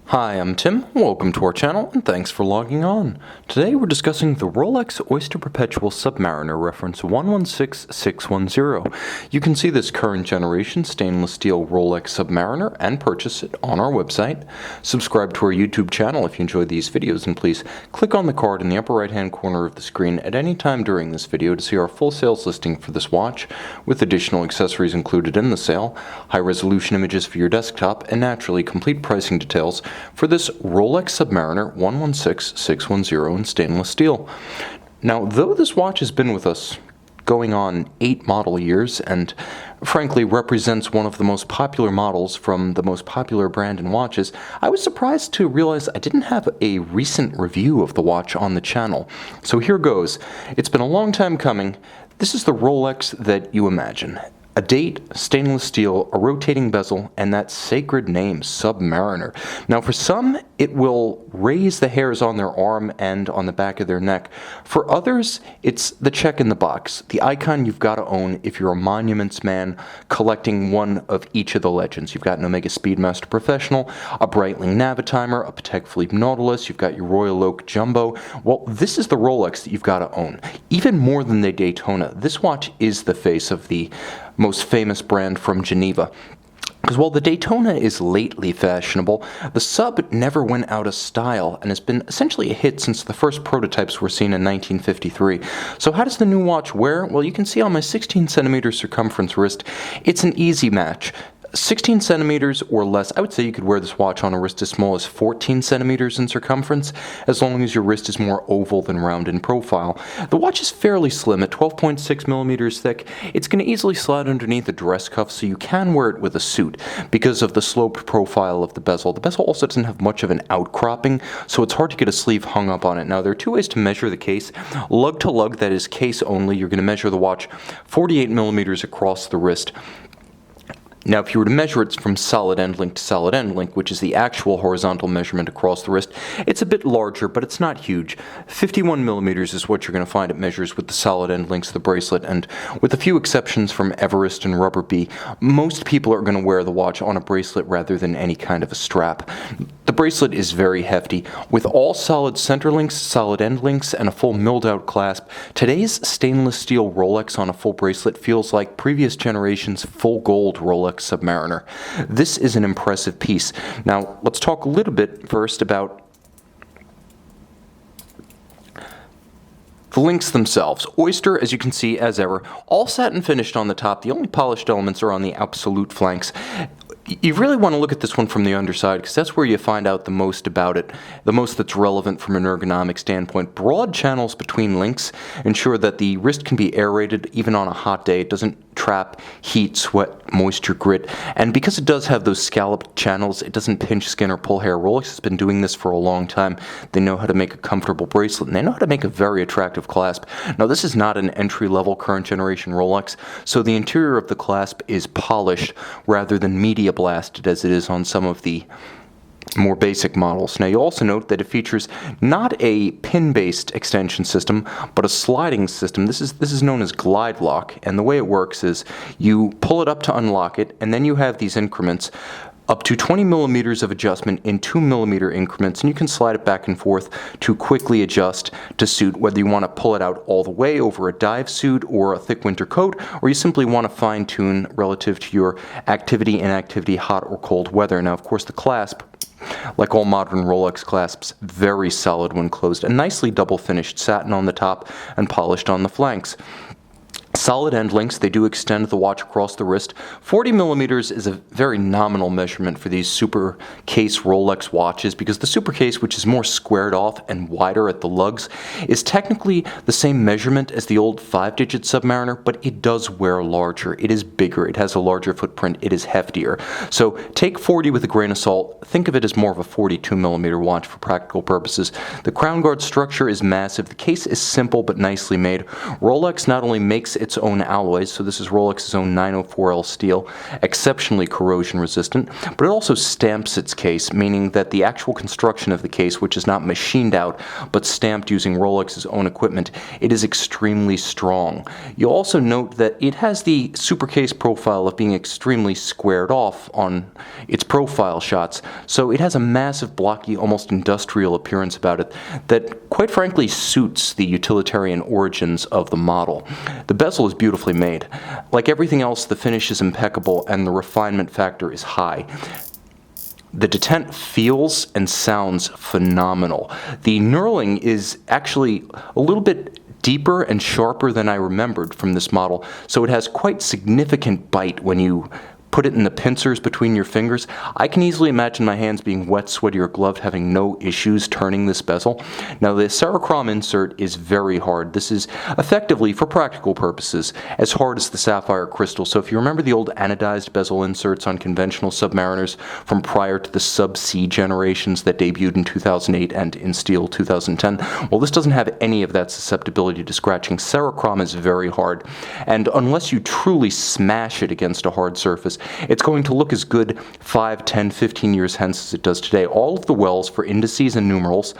Hi, I'm Tim, welcome to our channel, and thanks for logging on. Today we're discussing the Rolex Oyster Perpetual Submariner reference 116610. You can see this current generation stainless steel Rolex Submariner and purchase it on our website. Subscribe to our YouTube channel if you enjoy these videos, and please click on the card in the upper right hand corner of the screen at any time during this video to see our full sales listing for this watch, with additional accessories included in the sale, high resolution images for your desktop, and naturally complete pricing details for this Rolex Submariner 116610 in stainless steel. Now, though this watch has been with us going on 8 model years and frankly represents one of the most popular models from the most popular brand in watches, I was surprised to realize I didn't have a recent review of the watch on the channel. So here goes. It's been a long time coming. This is the Rolex that you imagine. A date, stainless steel, a rotating bezel, and that sacred name, Submariner. Now for some, it will raise the hairs on their arm and on the back of their neck. For others, it's the check in the box, the icon you've got to own if you're a Monuments man collecting one of each of the legends. You've got an Omega Speedmaster Professional, a Breitling Navitimer, a Patek Philippe Nautilus, you've got your Royal Oak Jumbo. Well, this is the Rolex that you've got to own. Even more than the Daytona, this watch is the face of the most famous brand from Geneva. Because while the Daytona is lately fashionable, the Sub never went out of style and has been essentially a hit since the first prototypes were seen in 1953. So how does the new watch wear? Well, you can see on my 16 centimeter circumference wrist, it's an easy match. 16 centimeters or less, I would say you could wear this watch on a wrist as small as 14 centimeters in circumference, as long as your wrist is more oval than round in profile. The watch is fairly slim at 12.6 millimeters thick. It's going to easily slide underneath a dress cuff, so you can wear it with a suit because of the sloped profile of the bezel. The bezel also doesn't have much of an outcropping, so it's hard to get a sleeve hung up on it. Now, there are 2 ways to measure the case. Lug to lug, that is case only, you're going to measure the watch 48 millimeters across the wrist. Now, if you were to measure it from solid end link to solid end link, which is the actual horizontal measurement across the wrist, it's a bit larger, but it's not huge. 51 millimeters is what you're going to find it measures with the solid end links of the bracelet, and with a few exceptions from Everest and Rubber Bee, most people are going to wear the watch on a bracelet rather than any kind of a strap. The bracelet is very hefty. With all solid center links, solid end links, and a full milled out clasp, today's stainless steel Rolex on a full bracelet feels like previous generation's full gold Rolex Submariner. This is an impressive piece. Now, let's talk a little bit first about the links themselves. Oyster, as you can see, as ever, all satin finished on the top. The only polished elements are on the absolute flanks. You really want to look at this one from the underside, because that's where you find out the most about it, the most that's relevant from an ergonomic standpoint. Broad channels between links ensure that the wrist can be aerated even on a hot day. It doesn't trap heat, sweat, moisture, grit, and because it does have those scalloped channels, it doesn't pinch skin or pull hair. Rolex has been doing this for a long time. They know how to make a comfortable bracelet, and they know how to make a very attractive clasp. Now, this is not an entry-level current generation Rolex, so the interior of the clasp is polished rather than media blasted as it is on some of the more basic models. Now, you'll also note that it features not a pin-based extension system, but a sliding system. This is known as glide lock, and the way it works is you pull it up to unlock it, and then you have these increments up to 20 millimeters of adjustment in 2 millimeter increments, and you can slide it back and forth to quickly adjust to suit whether you want to pull it out all the way over a dive suit or a thick winter coat, or you simply want to fine tune relative to your activity, inactivity, hot or cold weather. Now, of course, the clasp, like all modern Rolex clasps, very solid when closed, and nicely double finished satin on the top and polished on the flanks. Solid end links, they do extend the watch across the wrist. 40 millimeters is a very nominal measurement for these super case Rolex watches, because the super case, which is more squared off and wider at the lugs, is technically the same measurement as the old 5-digit Submariner, but it does wear larger. It is bigger, it has a larger footprint, it is heftier. So take 40 with a grain of salt. Think of it as more of a 42 millimeter watch for practical purposes. The crown guard structure is massive. The case is simple but nicely made. Rolex not only makes its own alloys, so this is Rolex's own 904L steel, exceptionally corrosion resistant, but it also stamps its case, meaning that the actual construction of the case, which is not machined out, but stamped using Rolex's own equipment, it is extremely strong. You'll also note that it has the super case profile of being extremely squared off on its profile shots, so it has a massive, blocky, almost industrial appearance about it that, quite frankly, suits the utilitarian origins of the model. The bezel is beautifully made. Like everything else, the finish is impeccable and the refinement factor is high. The detent feels and sounds phenomenal. The knurling is actually a little bit deeper and sharper than I remembered from this model, so it has quite significant bite when you put it in the pincers between your fingers. I can easily imagine my hands being wet, sweaty, or gloved, having no issues turning this bezel. Now, the Chroma insert is very hard. This is effectively, for practical purposes, as hard as the sapphire crystal. So if you remember the old anodized bezel inserts on conventional submariners from prior to the sub-C generations that debuted in 2008 and in steel 2010, well, this doesn't have any of that susceptibility to scratching. Chroma is very hard, and unless you truly smash it against a hard surface, it's going to look as good 5, 10, 15 years hence as it does today. All of the wells for indices and numerals,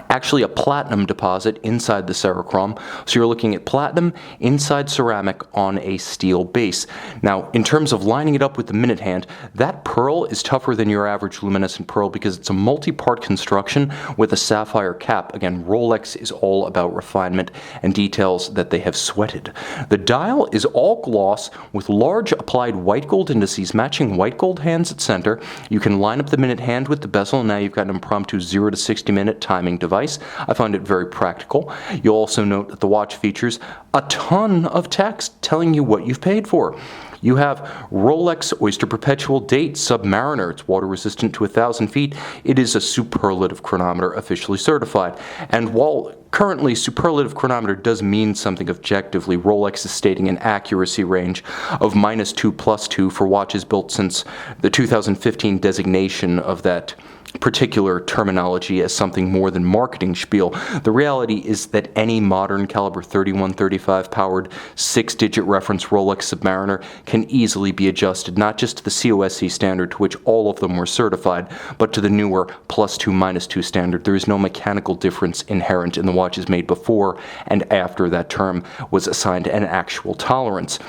actually a platinum deposit inside the Chroma, so you're looking at platinum inside ceramic on a steel base. Now, in terms of lining it up with the minute hand, that pearl is tougher than your average luminescent pearl because it's a multi-part construction with a sapphire cap. Again, Rolex is all about refinement and details that they have sweated. The dial is all gloss with large applied white gold indices matching white gold hands at center. You can line up the minute hand with the bezel, and now you've got an impromptu 0 to 60 minute timing device. I find it very practical. You'll also note that the watch features a ton of text telling you what you've paid for. You have Rolex Oyster Perpetual Date Submariner. It's water resistant to 1,000 feet. It is a superlative chronometer officially certified. And while currently superlative chronometer does mean something objectively, Rolex is stating an accuracy range of -2 to +2 for watches built since the 2015 designation of that particular terminology as something more than marketing spiel. The reality is that any modern caliber 3135 powered 6-digit reference Rolex Submariner can easily be adjusted not just to the COSC standard to which all of them were certified, but to the newer +2 -2 standard. There is no mechanical difference inherent in the watches made before and after that term was assigned an actual tolerance.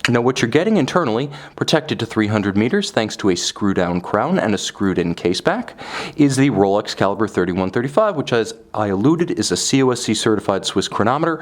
Now, what you're getting internally, protected to 300 meters thanks to a screw-down crown and a screwed-in caseback, is the Rolex caliber 3135, which, as I alluded, is a COSC certified Swiss chronometer.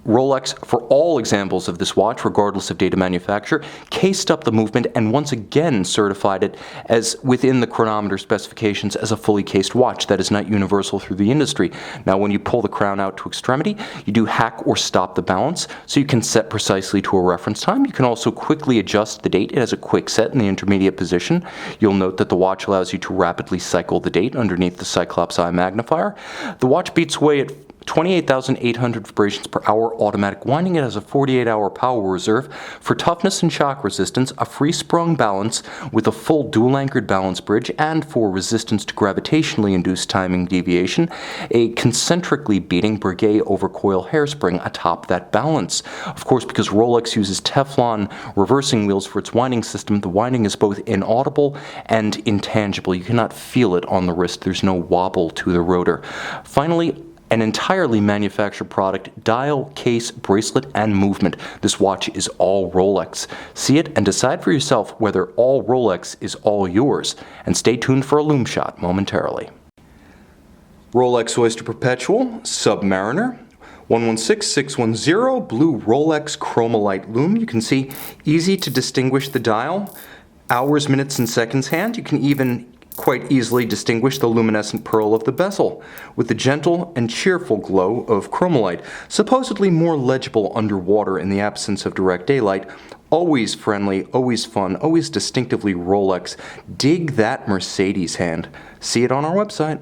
Rolex, for all examples of this watch, regardless of date of manufacture, cased up the movement and once again certified it as within the chronometer specifications as a fully cased watch. That is not universal through the industry. Now, when you pull the crown out to extremity, you do hack or stop the balance, so you can set precisely to a reference time. You can also quickly adjust the date. It has a quick set in the intermediate position. You'll note that the watch allows you to rapidly cycle the date underneath the Cyclops Eye magnifier. The watch beats away at 28,800 vibrations per hour automatic winding. It has a 48-hour power reserve for toughness and shock resistance, a free-sprung balance with a full dual-anchored balance bridge, and for resistance to gravitationally induced timing deviation, a concentrically beating Breguet overcoil hairspring atop that balance. Of course, because Rolex uses Teflon reversing wheels for its winding system, the winding is both inaudible and intangible. You cannot feel it on the wrist. There's no wobble to the rotor. Finally, an entirely manufactured product, dial, case, bracelet, and movement. This watch is all Rolex. See it and decide for yourself whether all Rolex is all yours. And stay tuned for a Loom shot momentarily. Rolex Oyster Perpetual Submariner 116610 blue Rolex Chroma Light Loom. You can see easy to distinguish the dial, hours, minutes, and seconds hand. You can even quite easily distinguish the luminescent pearl of the bezel, with the gentle and cheerful glow of chromolite, supposedly more legible underwater in the absence of direct daylight. Always friendly, always fun, always distinctively Rolex. Dig that Mercedes hand. See it on our website.